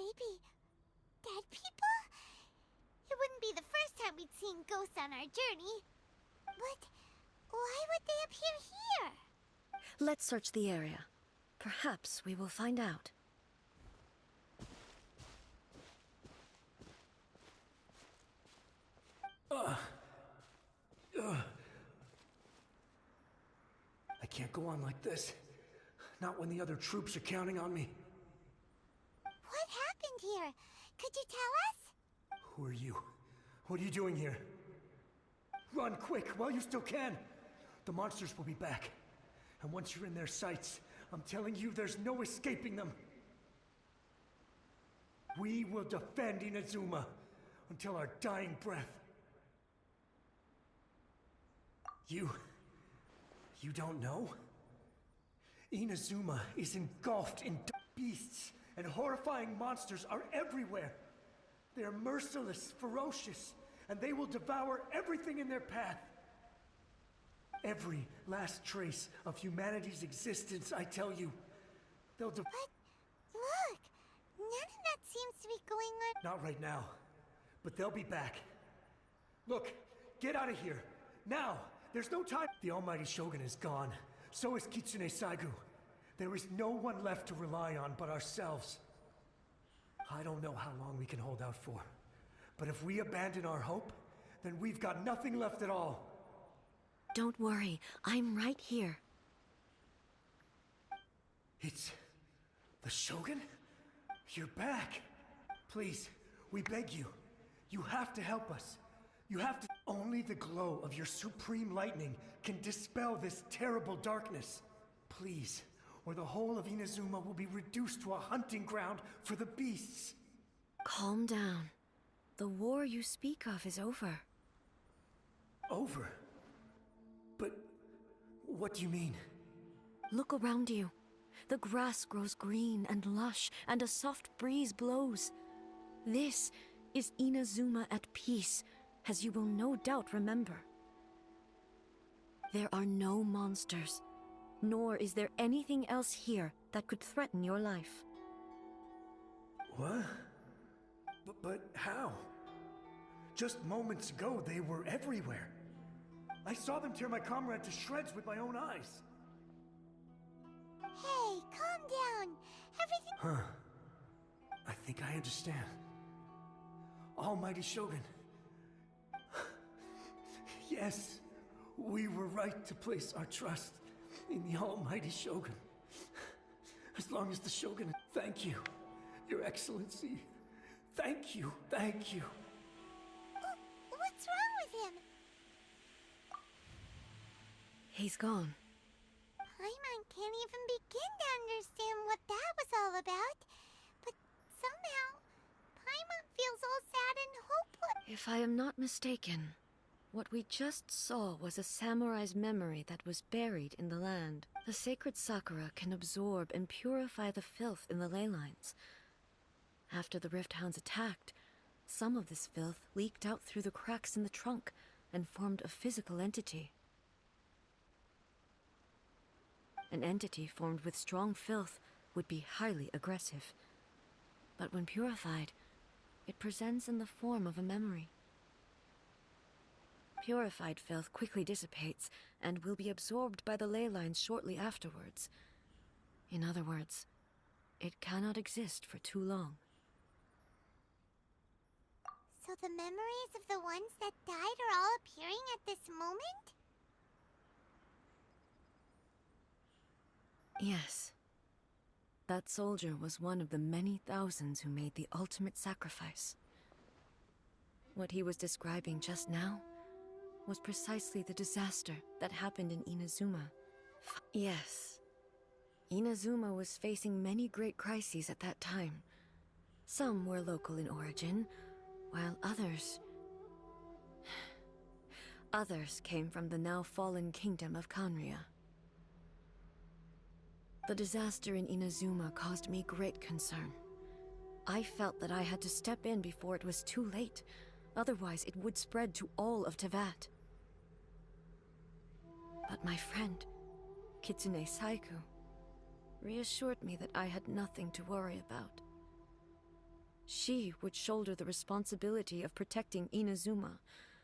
they be dead people? It wouldn't be the first time we'd seen ghosts on our journey. But why would they appear here? Let's search the area. Perhaps we will find out. I can't go on like this. Not when the other troops are counting on me. What happened here? Could you tell us? Who are you? What are you doing here? Run quick while you still can! The monsters will be back. And once you're in their sights, I'm telling you there's no escaping them. We will defend Inazuma until our dying breath. You don't know? Inazuma is engulfed in beasts, and horrifying monsters are everywhere. They are merciless, ferocious, and they will devour everything in their path. Every last trace of humanity's existence, I tell you. They'll But look, none of that seems to be going on. Not right now, but they'll be back. Look, get out of here, now! There's no time. The almighty Shogun is gone. So is Kitsune Saigu. There is no one left to rely on but ourselves. I don't know how long we can hold out for. But if we abandon our hope, then we've got nothing left at all. Don't worry, I'm right here. It's the Shogun? You're back. Please, we beg you. You have to help us. You have to. Only the glow of your supreme lightning can dispel this terrible darkness. Please, or the whole of Inazuma will be reduced to a hunting ground for the beasts. Calm down. The war you speak of is over. Over? But what do you mean? Look around you. The grass grows green and lush, and a soft breeze blows. This is Inazuma at peace, as you will no doubt remember. There are no monsters, nor is there anything else here that could threaten your life. What? But how? Just moments ago, they were everywhere. I saw them tear my comrade to shreds with my own eyes. Hey, calm down. Everything. Huh. I think I understand. Almighty Shogun. Yes, we were right to place our trust in the Almighty Shogun. As long as the Shogun... Thank you, Your Excellency. Thank you, thank you. What's wrong with him? He's gone. Paimon can't even begin to understand what that was all about. But somehow, Paimon feels all sad and hopeless. If I am not mistaken, what we just saw was a samurai's memory that was buried in the land. The sacred sakura can absorb and purify the filth in the ley lines. After the Rift Hounds attacked, some of this filth leaked out through the cracks in the trunk and formed a physical entity. An entity formed with strong filth would be highly aggressive. But when purified, it presents in the form of a memory. Purified filth quickly dissipates and will be absorbed by the ley lines shortly afterwards. In other words, it cannot exist for too long. So the memories of the ones that died are all appearing at this moment? Yes. That soldier was one of the many thousands who made the ultimate sacrifice. What he was describing just now was precisely the disaster that happened in Inazuma. Yes. Inazuma was facing many great crises at that time. Some were local in origin, while others came from the now fallen kingdom of Kanria. The disaster in Inazuma caused me great concern. I felt that I had to step in before it was too late, otherwise it would spread to all of Teyvat. But my friend, Kitsune Saigu, reassured me that I had nothing to worry about. She would shoulder the responsibility of protecting Inazuma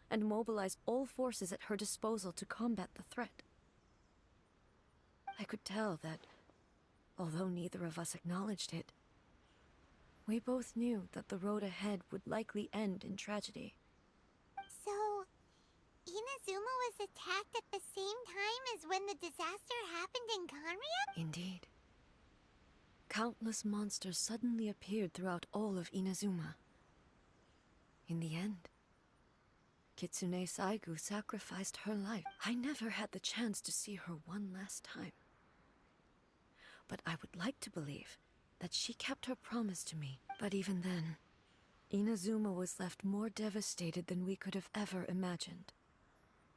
and mobilize all forces at her disposal to combat the threat. I could tell that, although neither of us acknowledged it, we both knew that the road ahead would likely end in tragedy. So, Inazuma was attacked at the same time as when the disaster happened in Kanria? Indeed. Countless monsters suddenly appeared throughout all of Inazuma. In the end, Kitsune Saigu sacrificed her life. I never had the chance to see her one last time. But I would like to believe that she kept her promise to me. But even then, Inazuma was left more devastated than we could have ever imagined.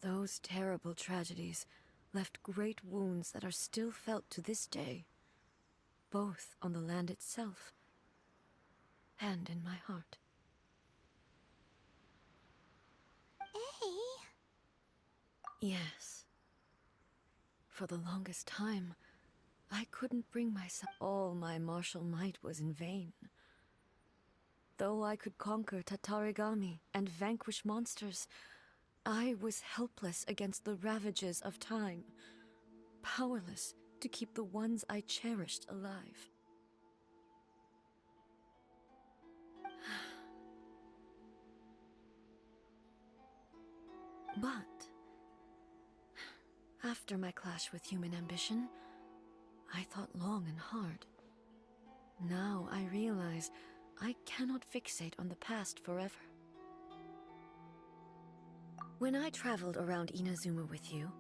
Those terrible tragedies left great wounds that are still felt to this day, both on the land itself and in my heart. Yes. For the longest time, I couldn't bring myself. All my martial might was in vain. Though I could conquer Tatarigami and vanquish monsters, I was helpless against the ravages of time, powerless to keep the ones I cherished alive. But after my clash with human ambition, I thought long and hard. Now I realize I cannot fixate on the past forever. When I traveled around Inazuma with you,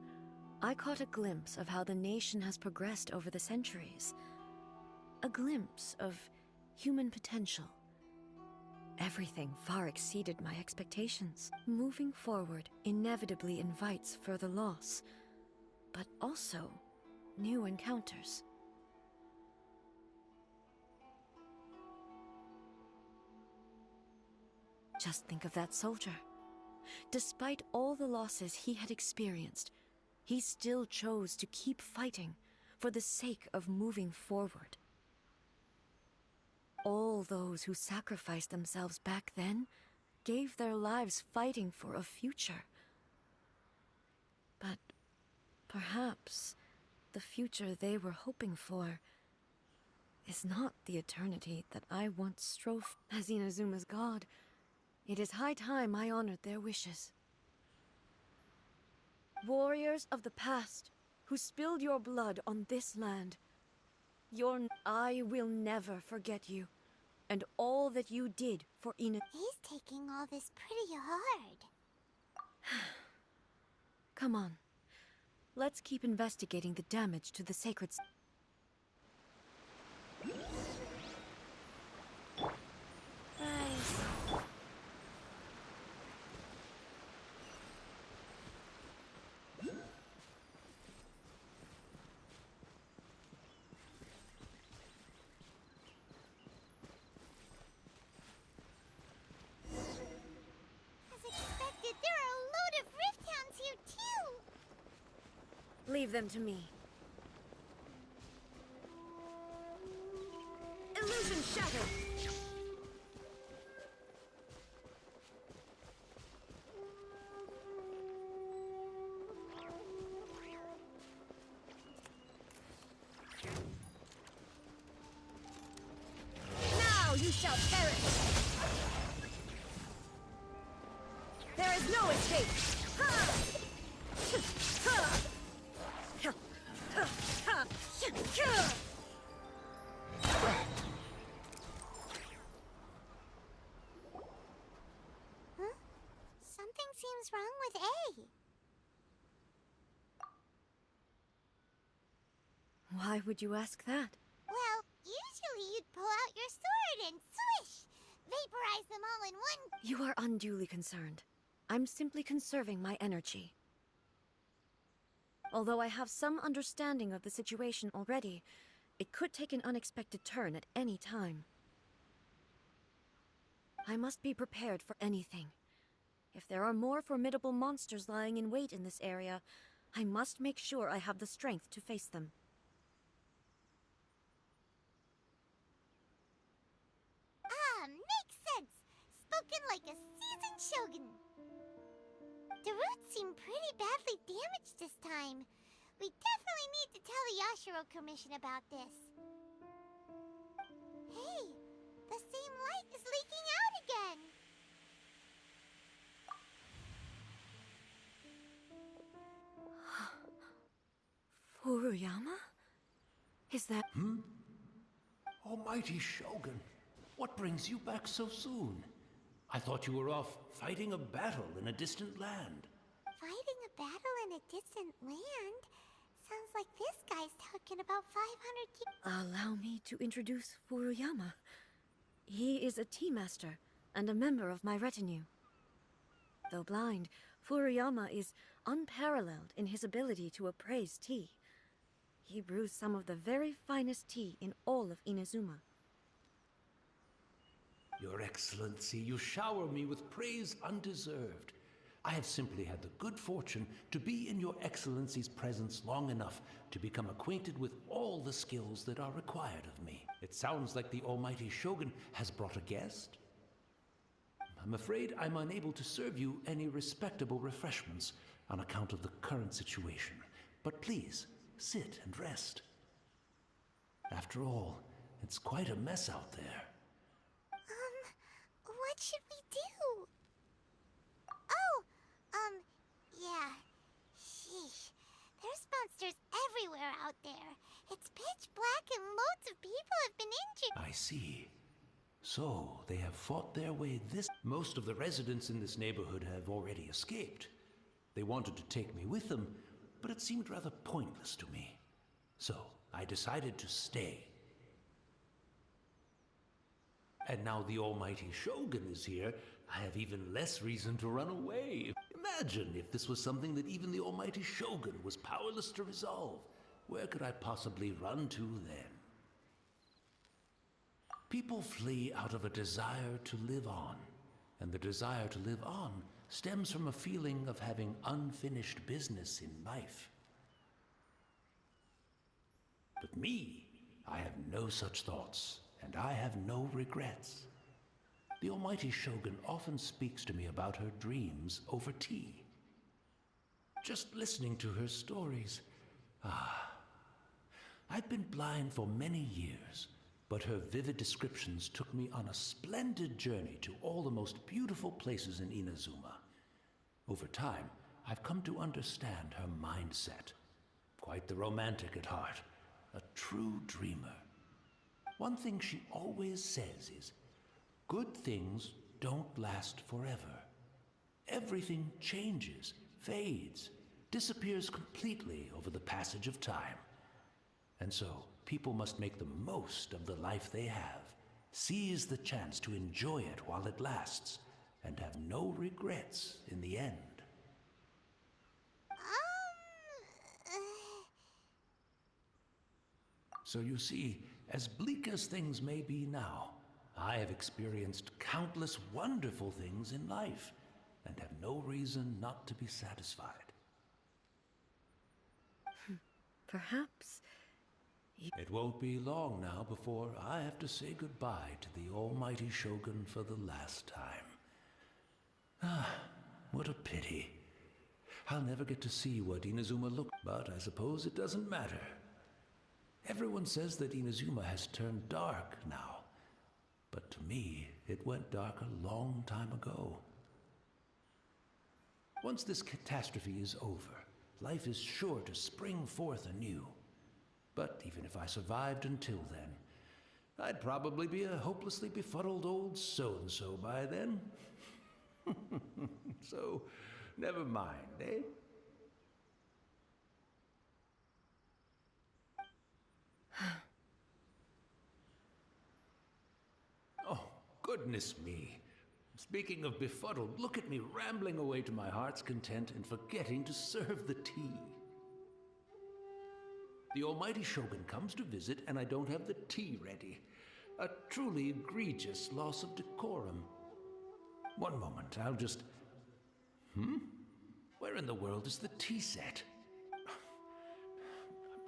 I caught a glimpse of how the nation has progressed over the centuries. A glimpse of human potential. Everything far exceeded my expectations. Moving forward inevitably invites further loss, but also new encounters. Just think of that soldier. Despite all the losses he had experienced, he still chose to keep fighting for the sake of moving forward. All those who sacrificed themselves back then gave their lives fighting for a future. But perhaps the future they were hoping for is not the eternity that I once strove. As Inazuma's god, it is high time I honored their wishes. Warriors of the past who spilled your blood on this land, I will never forget you and all that you did for Ina. He's taking all this pretty hard. Come on. Let's keep investigating the damage to the sacred... There are a load of rift hounds here too! Leave them to me. Illusion shattered! Now you shall perish! There is no escape! Huh? Something seems wrong with A. Why would you ask that? Well, usually you'd pull out your sword and swish! Vaporize them all in one... You are unduly concerned. I'm simply conserving my energy. Although I have some understanding of the situation already, it could take an unexpected turn at any time. I must be prepared for anything. If there are more formidable monsters lying in wait in this area, I must make sure I have the strength to face them. Make Shogun. The roots seem pretty badly damaged this time. We definitely need to tell the Yashiro Commission about this. Hey, the same light is leaking out again. Furuyama? Is that... Almighty Shogun, what brings you back so soon? I thought you were off fighting a battle in a distant land. Fighting a battle in a distant land? Sounds like this guy's talking about 500 Allow me to introduce Furuyama. He is a tea master and a member of my retinue. Though blind, Furuyama is unparalleled in his ability to appraise tea. He brews some of the very finest tea in all of Inazuma. Your Excellency, you shower me with praise undeserved. I have simply had the good fortune to be in Your Excellency's presence long enough to become acquainted with all the skills that are required of me. It sounds like the Almighty Shogun has brought a guest. I'm afraid I'm unable to serve you any respectable refreshments on account of the current situation. But please, sit and rest. After all, it's quite a mess out there. What should we do? Yeah. Sheesh. There's monsters everywhere out there. It's pitch black and loads of people have been injured. I see. So, they have fought their way this... Most of the residents in this neighborhood have already escaped. They wanted to take me with them, but it seemed rather pointless to me. So, I decided to stay. And now the Almighty Shogun is here, I have even less reason to run away. Imagine if this was something that even the Almighty Shogun was powerless to resolve. Where could I possibly run to then? People flee out of a desire to live on, and the desire to live on stems from a feeling of having unfinished business in life. But me, I have no such thoughts, and I have no regrets. The Almighty Shogun often speaks to me about her dreams over tea. Just listening to her stories, I've been blind for many years, but her vivid descriptions took me on a splendid journey to all the most beautiful places in Inazuma. Over time, I've come to understand her mindset. Quite the romantic at heart, a true dreamer. One thing she always says is, good things don't last forever. Everything changes, fades, disappears completely over the passage of time. And so, people must make the most of the life they have, seize the chance to enjoy it while it lasts, and have no regrets in the end. So you see, as bleak as things may be now, I have experienced countless wonderful things in life, and have no reason not to be satisfied. Perhaps... It won't be long now before I have to say goodbye to the Almighty Shogun for the last time. What a pity. I'll never get to see what Inazuma looks, but I suppose it doesn't matter. Everyone says that Inazuma has turned dark now, but to me, it went dark a long time ago. Once this catastrophe is over, life is sure to spring forth anew. But even if I survived until then, I'd probably be a hopelessly befuddled old so-and-so by then. So, never mind, eh? Oh, goodness me. Speaking of befuddled, look at me rambling away to my heart's content and forgetting to serve the tea. The Almighty Shogun comes to visit and I don't have the tea ready. A truly egregious loss of decorum. One moment, I'll just... Where in the world is the tea set?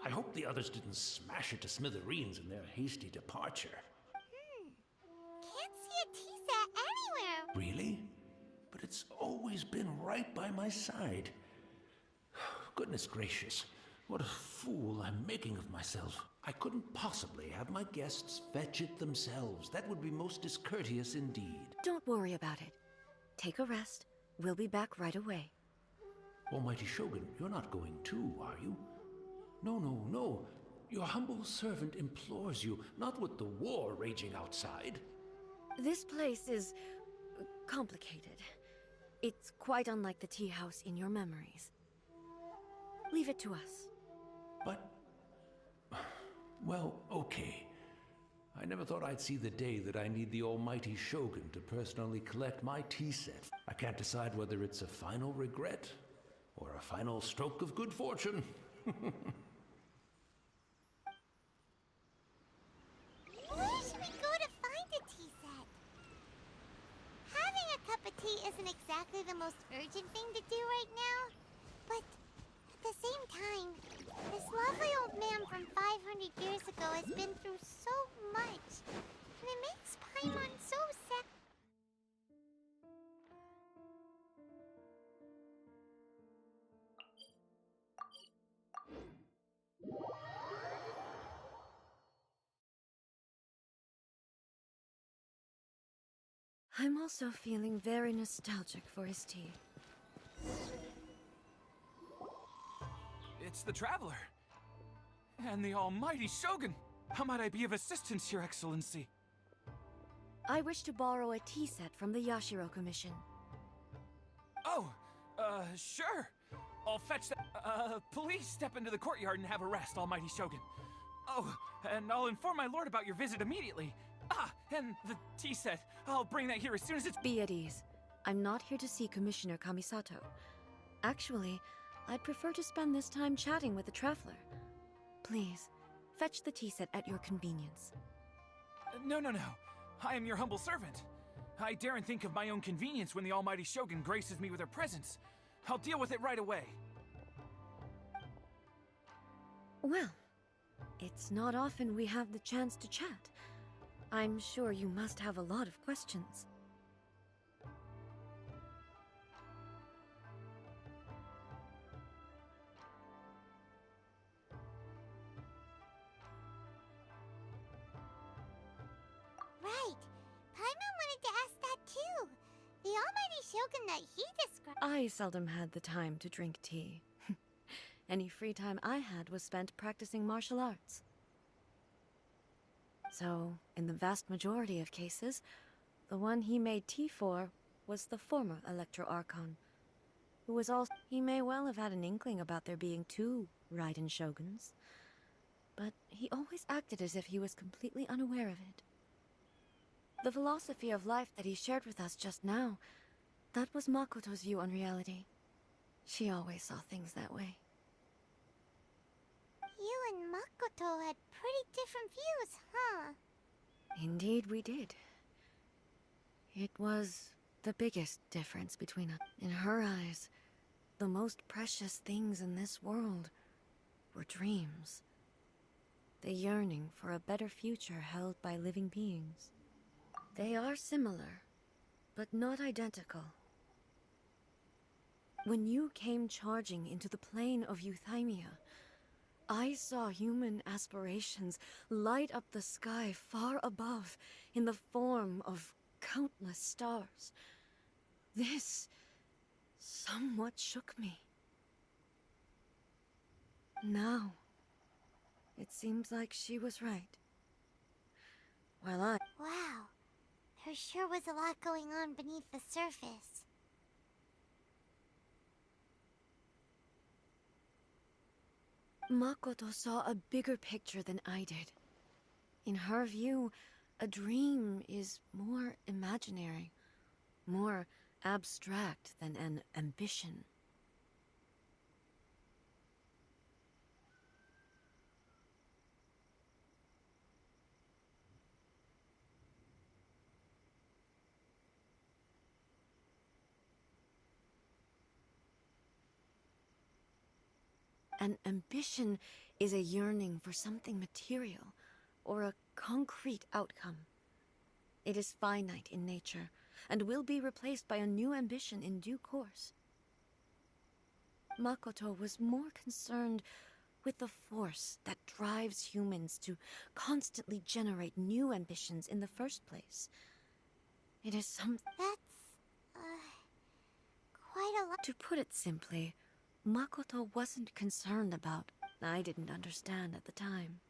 I hope the others didn't smash it to smithereens in their hasty departure. Can't see a tea set anywhere. Really? But It's always been right by my side. Goodness gracious, what a fool I'm making of myself. I couldn't possibly have my guests fetch it themselves. That would be most discourteous indeed. Don't worry about it. Take a rest. We'll be back right away. Almighty Shogun, you're not going too, are you? No, no, no. Your humble servant implores you, not with the war raging outside. This place is complicated. It's quite unlike the tea house in your memories. Leave it to us. But... well, okay. I never thought I'd see the day that I need the almighty Shogun to personally collect my tea set. I can't decide whether it's a final regret or a final stroke of good fortune. Where should we go to find a tea set? Having a cup of tea isn't exactly the most urgent thing to do right now, but at the same time, this lovely old man from 500 years ago has been through so much, and it makes Paimon so sad. I'm also feeling very nostalgic for his tea. It's the Traveler. And the almighty Shogun. How might I be of assistance, Your Excellency? I wish to borrow a tea set from the Yashiro Commission. Oh, sure. I'll fetch that. Please step into the courtyard and have a rest, almighty Shogun. Oh, and I'll inform my lord about your visit immediately. Ah, and the tea set. I'll bring that here as soon as it's... Be at ease. I'm not here to see Commissioner Kamisato. Actually, I'd prefer to spend this time chatting with the Traveler. Please, fetch the tea set at your convenience. No. I am your humble servant. I daren't think of my own convenience when the almighty Shogun graces me with her presence. I'll deal with it right away. Well, it's not often we have the chance to chat. I'm sure you must have a lot of questions. Right. Paimon wanted to ask that too. The almighty Shogun that he described... I seldom had the time to drink tea. Any free time I had was spent practicing martial arts. So, in the vast majority of cases, the one he made tea for was the former Electro Archon, who was also... He may well have had an inkling about there being two Raiden Shoguns, but he always acted as if he was completely unaware of it. The philosophy of life that he shared with us just now, that was Makoto's view on reality. She always saw things that way. You and Makoto had pretty different views, huh? Indeed we did. It was the biggest difference between us. In her eyes, the most precious things in this world were dreams. The yearning for a better future held by living beings. They are similar, but not identical. When you came charging into the plane of Euthymia, I saw human aspirations light up the sky far above in the form of countless stars. This somewhat shook me. Now, it seems like she was right. While Wow. There sure was a lot going on beneath the surface. Makoto saw a bigger picture than I did. In her view, a dream is more imaginary, more abstract than an ambition. An ambition is a yearning for something material, or a concrete outcome. It is finite in nature, and will be replaced by a new ambition in due course. Makoto was more concerned with the force that drives humans to constantly generate new ambitions in the first place. It is That's, quite a lot. To put it simply, Makoto wasn't concerned about. I didn't understand at the time.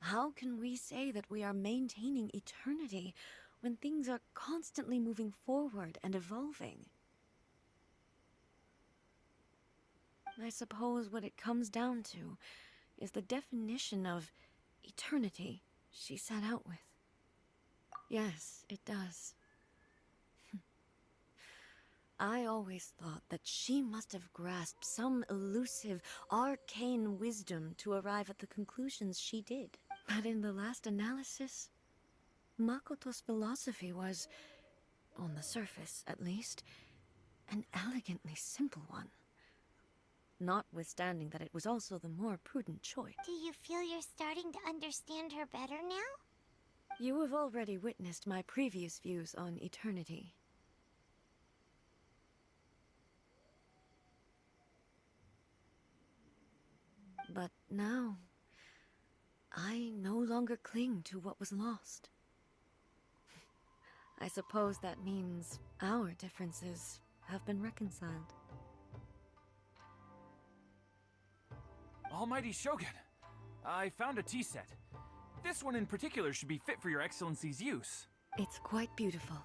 How can we say that we are maintaining eternity when things are constantly moving forward and evolving? I suppose what it comes down to is the definition of eternity she set out with. Yes, it does. I always thought that she must have grasped some elusive, arcane wisdom to arrive at the conclusions she did. But in the last analysis, Makoto's philosophy was, on the surface at least, an elegantly simple one. Notwithstanding that it was also the more prudent choice. Do you feel you're starting to understand her better now? You have already witnessed my previous views on eternity. But now, I no longer cling to what was lost. I suppose that means our differences have been reconciled. Almighty Shogun, I found a tea set. This one in particular should be fit for your Excellency's use. It's quite beautiful.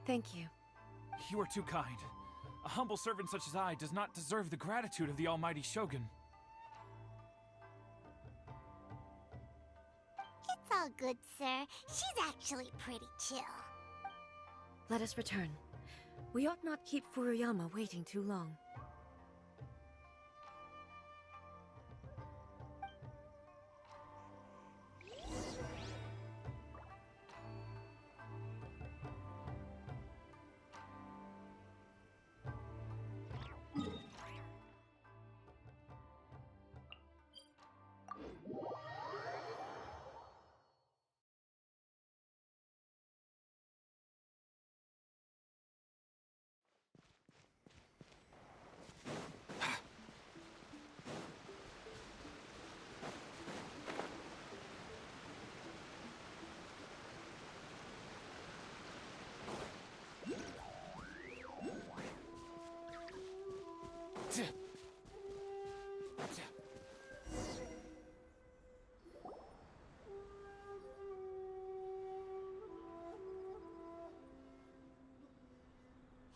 Thank you. You are too kind. A humble servant such as I does not deserve the gratitude of the Almighty Shogun. It's all good, sir. She's actually pretty chill. Let us return. We ought not keep Furuyama waiting too long.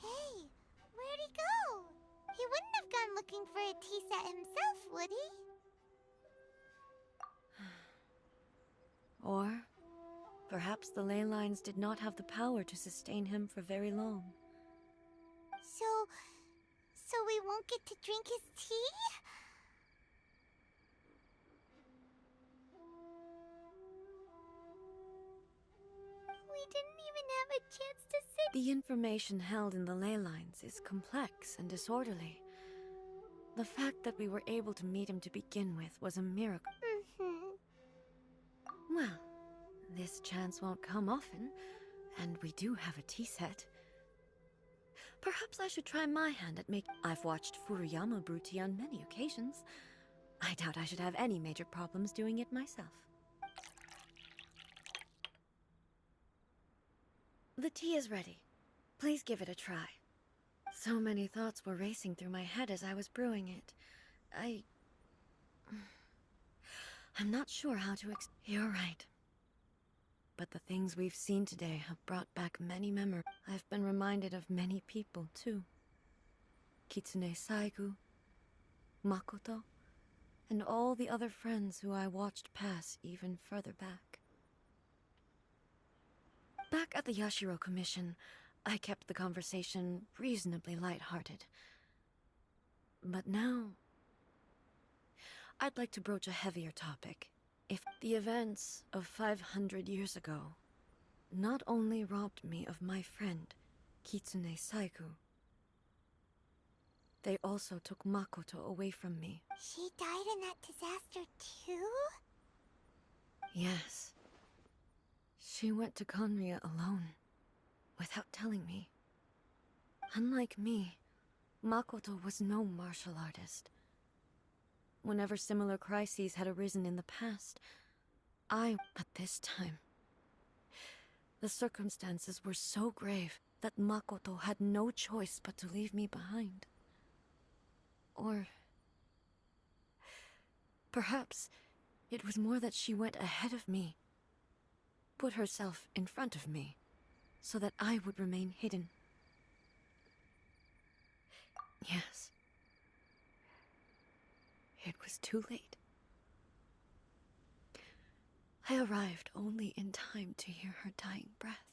Hey, where'd he go? He wouldn't have gone looking for a tea set himself, would he? Or perhaps the ley lines did not have the power to sustain him for very long. So we won't get to drink his tea? We didn't even have a chance to say. The information held in the ley lines is complex and disorderly. The fact that we were able to meet him to begin with was a miracle. Well, this chance won't come often, and we do have a tea set. Perhaps I should try my hand at making. I've watched Furuyama brew tea on many occasions. I doubt I should have any major problems doing it myself. The tea is ready. Please give it a try. So many thoughts were racing through my head as I was brewing it. I'm not sure how to You're right. But the things we've seen today have brought back many memories. I've been reminded of many people, too. Kitsune Saigu, Makoto, and all the other friends who I watched pass even further back. Back at the Yashiro Commission, I kept the conversation reasonably lighthearted. But now, I'd like to broach a heavier topic. If the events of 500 years ago not only robbed me of my friend, Kitsune Saigu, they also took Makoto away from me. She died in that disaster too? Yes. She went to Conria alone. without telling me. Unlike me, Makoto was no martial artist. Whenever similar crises had arisen in the past, but this time, the circumstances were so grave that Makoto had no choice but to leave me behind. Or perhaps it was more that she went ahead of me, put herself in front of me, so that I would remain hidden. Yes. It was too late. I arrived only in time to hear her dying breath.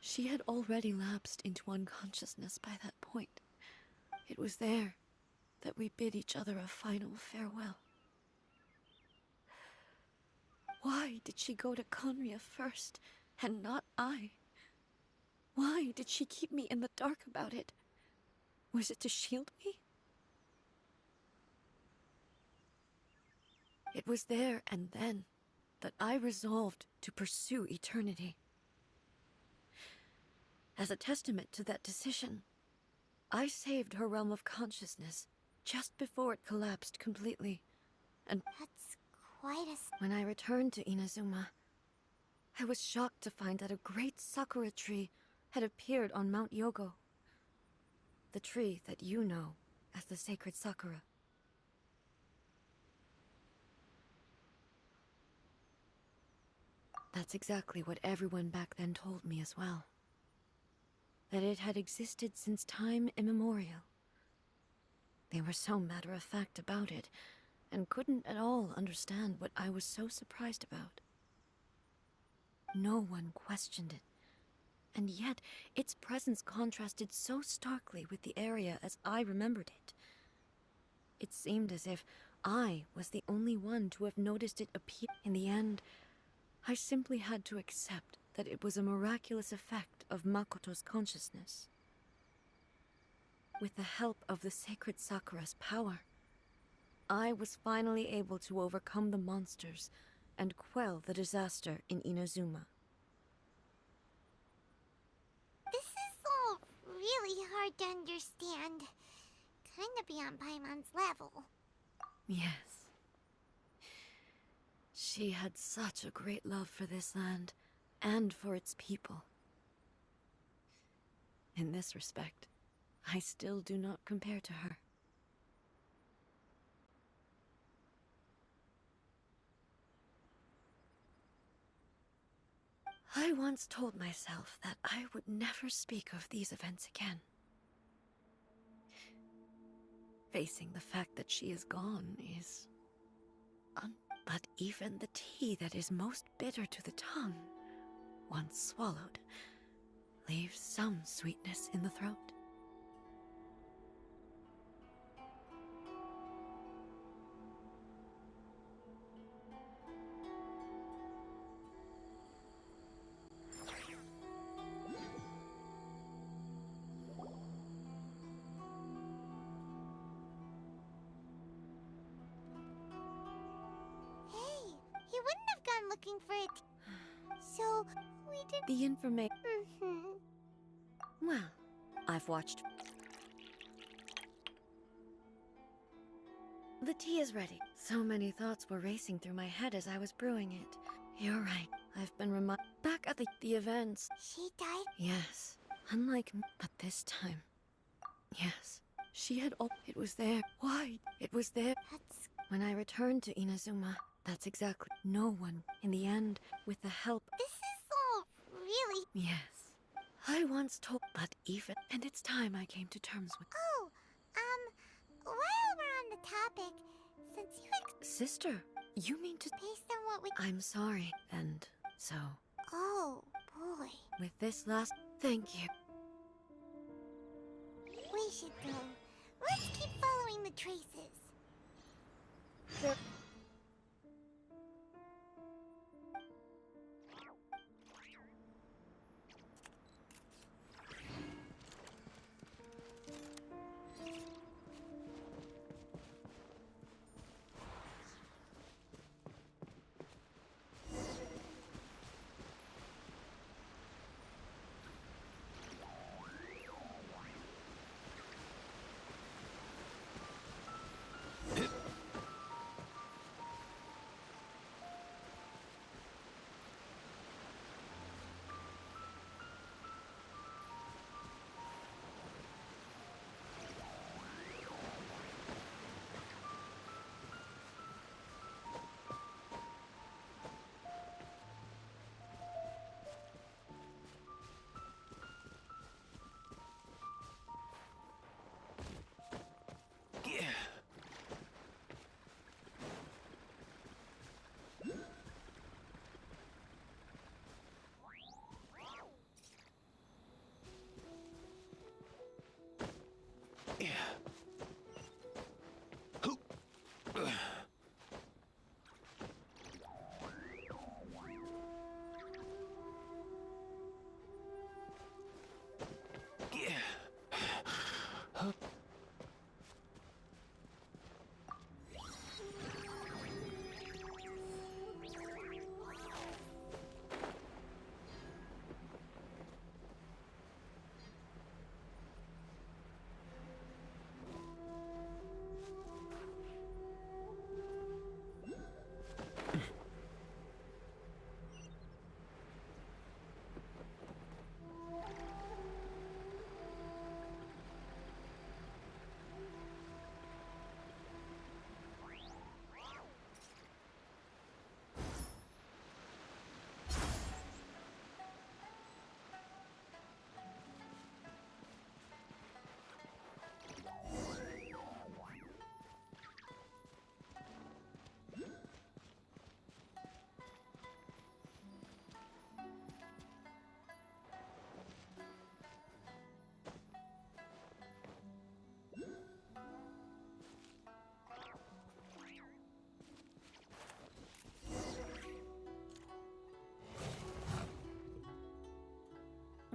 She had already lapsed into unconsciousness by that point. It was there that we bid each other a final farewell. Why did she go to Conria first, and not I? Why did she keep me in the dark about it? Was it to shield me? It was there and then that I resolved to pursue eternity. As a testament to that decision, I saved her realm of consciousness just before it collapsed completely. And That's quite a... when I returned to Inazuma, I was shocked to find that a great sakura tree had appeared on Mount Yogo. The tree that you know as the sacred sakura. That's exactly what everyone back then told me as well. That it had existed since time immemorial. They were so matter-of-fact about it, and couldn't at all understand what I was so surprised about. No one questioned it, and yet its presence contrasted so starkly with the area as I remembered it. It seemed as if I was the only one to have noticed it appear. In the end, I simply had to accept that it was a miraculous effect of Makoto's consciousness. With the help of the sacred Sakura's power, I was finally able to overcome the monsters and quell the disaster in Inazuma. This is all really hard to understand. Kinda beyond Paimon's level. Yes. She had such a great love for this land and for its people. In this respect, I still do not compare to her. I once told myself that I would never speak of these events again. Facing the fact that she is gone is... But even the tea that is most bitter to the tongue, once swallowed, leaves some sweetness in the throat. Hey, he wouldn't have gone looking for it. So, we did... The information... Mm-hmm. Well, I've watched... The tea is ready. So many thoughts were racing through my head as I was brewing it. You're right. I've been back at the events. She died? Yes. Unlike me, but this time. Yes. She had it was there. Why? It was there. That's... When I returned to Inazuma, that's exactly... No one. In the end, with the help... This is all really... Yes. I once told... But even... And it's time I came to terms with... Oh, while we're on the topic, since you Sister, you mean to... based on what we... I'm sorry. And so, Oh, boy. with this last... Thank you. We should go. Let's keep following the traces.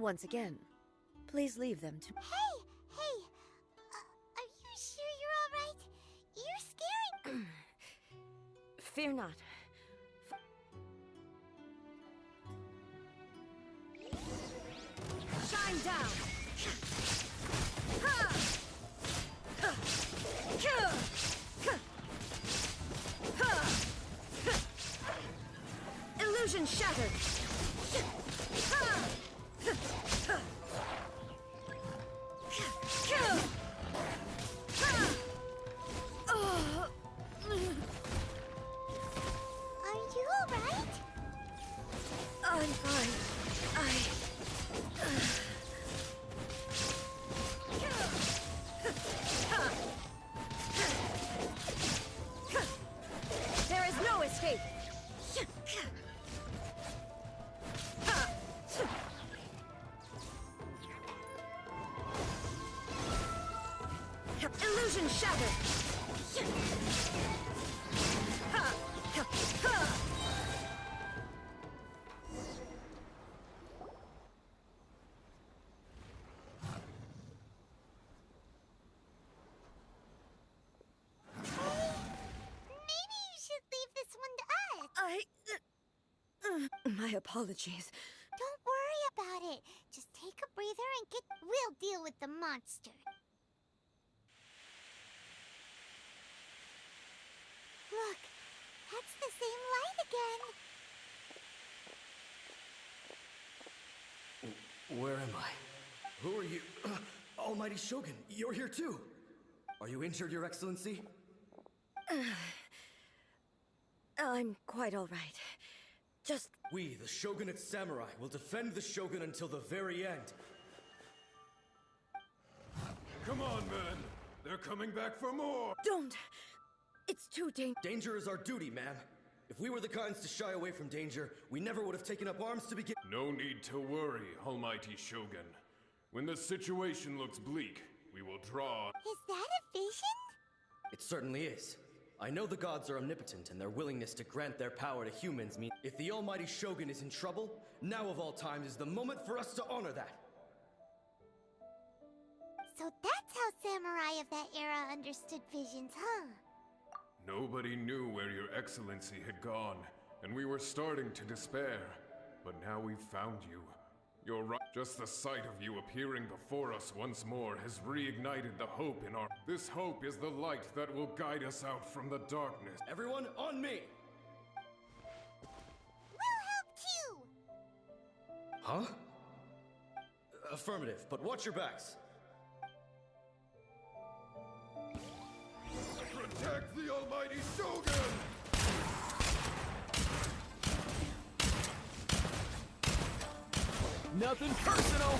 Once again, please leave them to... Hey, hey, are you sure you're all right? You're scaring. Fear not. Shine down! Illusion shattered! Are you all right? I'm fine. There is no escape! Illusion shattered! Maybe you should leave this one to us. My apologies. Don't worry about it. Just take a breather and get... We'll deal with the monster. Look, that's the same light again. Where am I? Who are you? Almighty Shogun, you're here too! Are you injured, Your Excellency? I'm quite all right. Just... We, the Shogunate Samurai, will defend the Shogun until the very end. Come on, men. They're coming back for more. Don't! It's too dangerous. Danger is our duty, ma'am. If we were the kinds to shy away from danger, we never would have taken up arms to begin. No need to worry, Almighty Shogun. When the situation looks bleak, we will draw. Is that a vision? It certainly is. I know the gods are omnipotent, and their willingness to grant their power to humans means if the Almighty Shogun is in trouble, now of all times is the moment for us to honor that. So that's how samurai of that era understood visions, huh? Nobody knew where Your Excellency had gone, and we were starting to despair. But now we've found you. You're right. Just the sight of you appearing before us once more has reignited the hope in our... This hope is the light that will guide us out from the darkness. Everyone, on me! We'll help too! Huh? Affirmative, but watch your backs. Protect the Almighty Shogun! Nothing personal!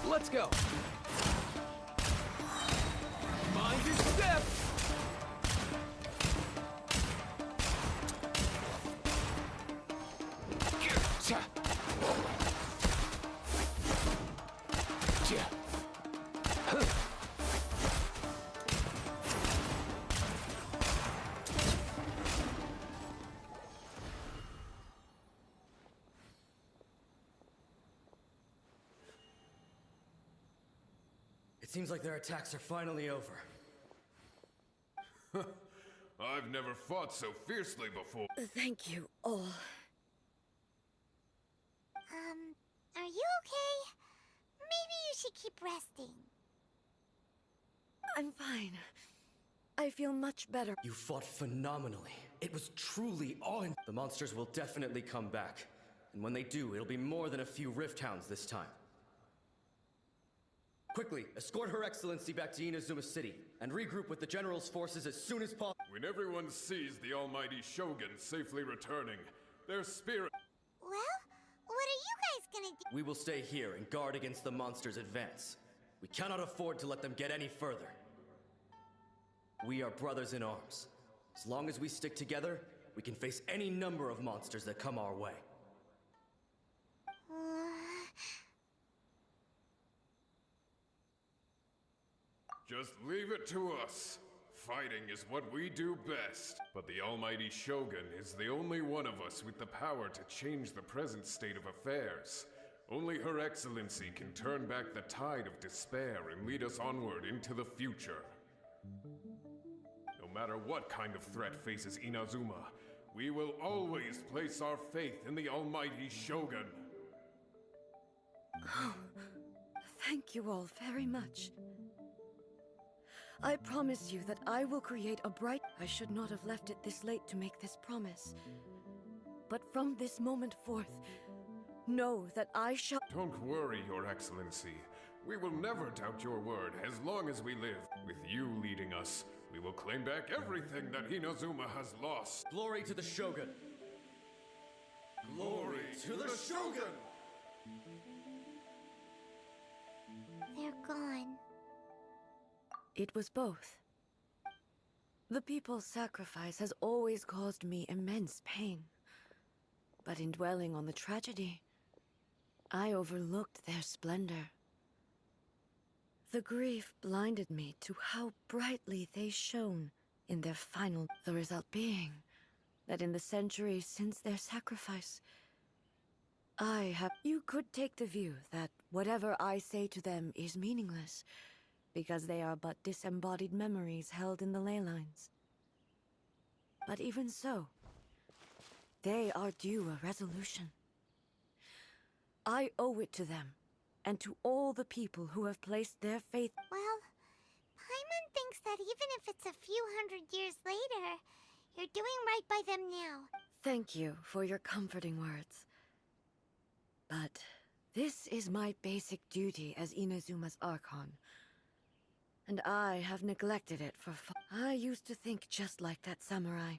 Let's go! Mind your step! It seems like their attacks are finally over. I've never fought so fiercely before. Thank you all. Are you okay? Maybe you should keep resting. I'm fine. I feel much better. You fought phenomenally. It was truly awe. The monsters will definitely come back. And when they do, it'll be more than a few Rift Hounds this time. Quickly, escort Her Excellency back to Inazuma City, and regroup with the General's forces as soon as possible. When everyone sees the Almighty Shogun safely returning, their spirit... Well, what are you guys gonna do? We will stay here and guard against the monster's advance. We cannot afford to let them get any further. We are brothers in arms. As long as we stick together, we can face any number of monsters that come our way. Just leave it to us. Fighting is what we do best. But the almighty Shogun is the only one of us with the power to change the present state of affairs. Only Her Excellency can turn back the tide of despair and lead us onward into the future. No matter what kind of threat faces Inazuma, we will always place our faith in the almighty Shogun. Oh, thank you all very much. I promise you that I will create a bright... I should not have left it this late to make this promise. But from this moment forth, know that I shall... Don't worry, Your Excellency. We will never doubt your word as long as we live. With you leading us, we will claim back everything that Inazuma has lost. Glory to the Shogun! Glory to the Shogun! They're gone. It was both. The people's sacrifice has always caused me immense pain. But in dwelling on the tragedy, I overlooked their splendor. The grief blinded me to how brightly they shone in their final... The result being that in the centuries since their sacrifice, I have... You could take the view that whatever I say to them is meaningless, because they are but disembodied memories held in the ley lines. But even so, they are due a resolution. I owe it to them, and to all the people who have placed their faith... Well, Paimon thinks that even if it's a few hundred years later, you're doing right by them now. Thank you for your comforting words. But this is my basic duty as Inazuma's Archon. And I have neglected it for I used to think just like that samurai.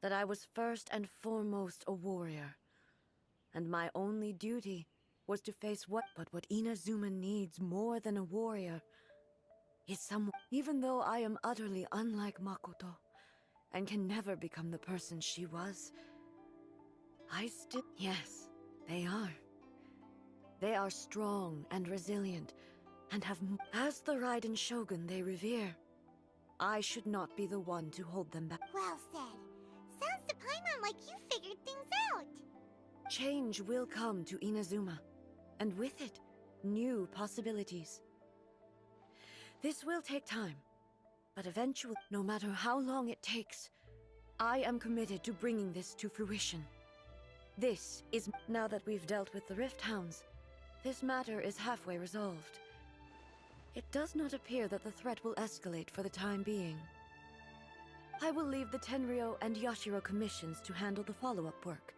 That I was first and foremost a warrior. And my only duty was to face what Inazuma needs more than a warrior is someone. Even though I am utterly unlike Makoto, and can never become the person she was, I still... Yes, they are. They are strong and resilient, and have... As the Raiden Shogun they revere, I should not be the one to hold them back. Well said. Sounds to Paimon like you figured things out. Change will come to Inazuma, and with it, new possibilities. This will take time, but eventually, no matter how long it takes, I am committed to bringing this to fruition. This is... Now that we've dealt with the Rift Hounds, this matter is halfway resolved. It does not appear that the threat will escalate for the time being. I will leave the Tenryo and Yashiro commissions to handle the follow-up work,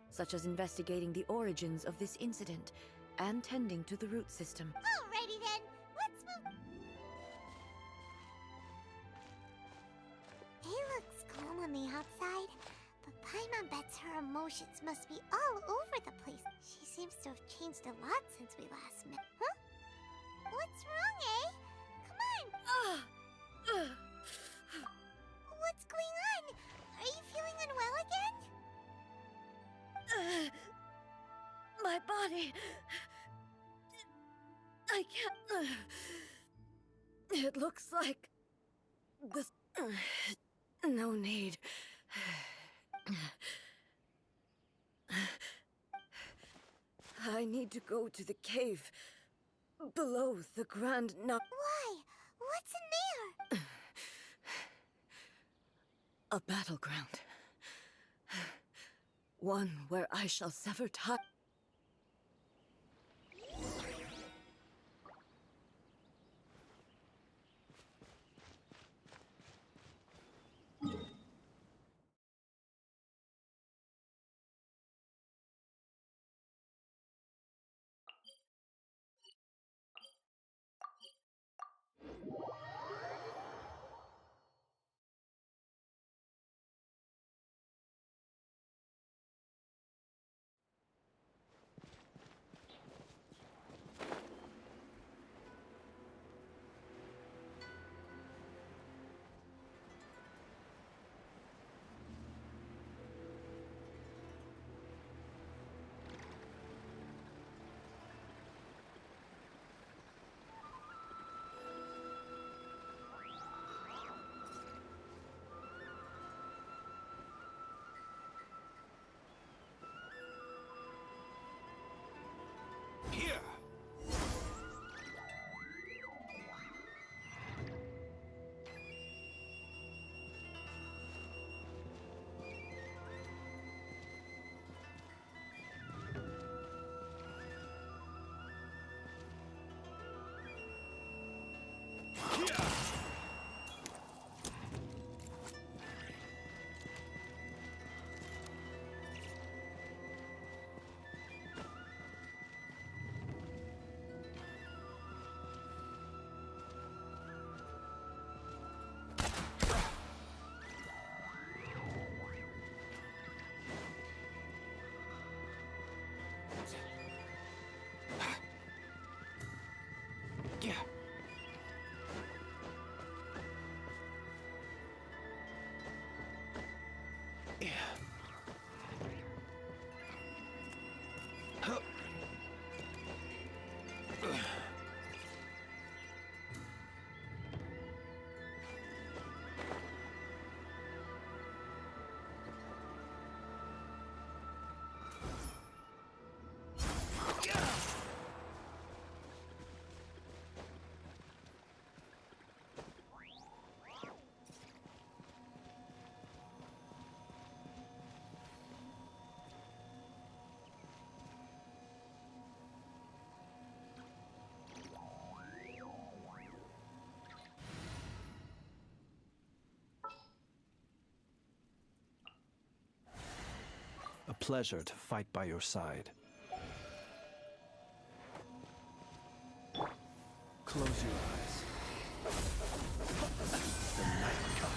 such as investigating the origins of this incident and tending to the root system. Alrighty then, let's move. It looks calm on the outside, but Paimon bets her emotions must be all over the place. She seems to have changed a lot since we last met. Huh? What's wrong, eh? Come on! What's going on? Are you feeling unwell again? My body... I can't... It looks like... This... No need. I need to go to the cave below the Grand Nut. Why? What's in there? A battleground. One where I shall sever time. pleasure to fight by your side. Close your eyes. The night comes.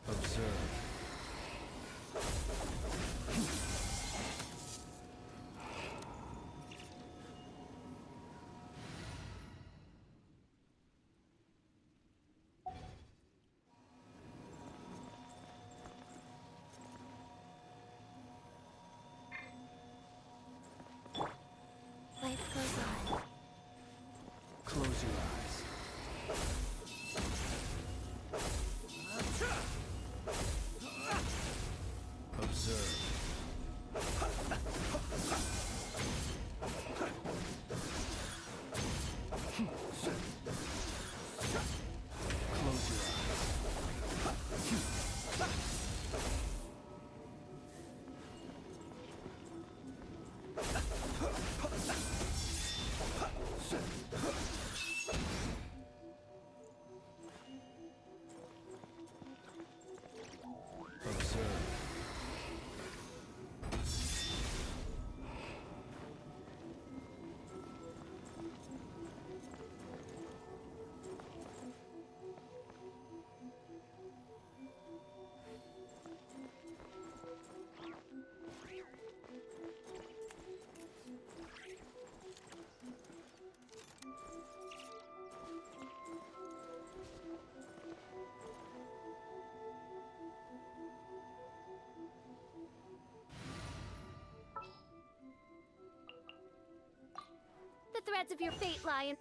Observe. Life goes on. Close your eyes. Observe. Close your eyes. Observe. The threads of your fate lie in